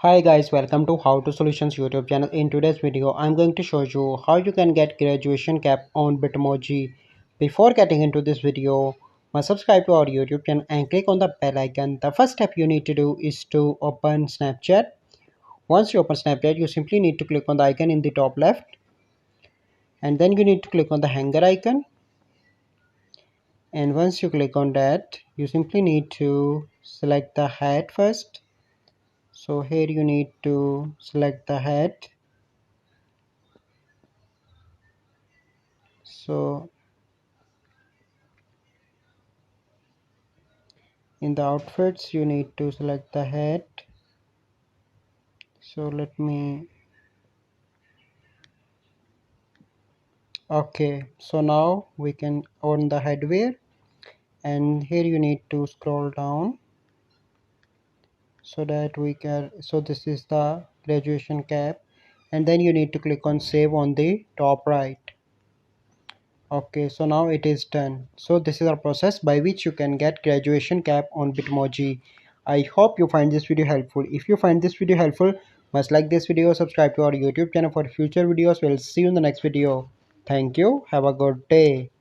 Hi guys, welcome to How to Solutions YouTube channel. In today's video, I'm going to show you how you can get graduation cap on Bitmoji. Before getting into this video, must subscribe to our YouTube channel and click on the bell icon. The first step you need to do is to open Snapchat. Once you open Snapchat, you simply need to click on the icon in the top left, and then you need to click on the hanger icon. And once you click on that, you simply need to select the hat first. So here you need to select the hat. So in the outfits you need to select the hat. So let me okay, so now we can on the headwear, and here you need to scroll down so that we can, so this is the graduation cap, and then you need to click on save on the top right. Okay, so now it is done. So this is our process by which you can get graduation cap on Bitmoji. I hope you find this video helpful. If you find this video helpful, must like this video, subscribe to our YouTube channel for future videos. We'll see you in the next video. Thank you. Have a good day.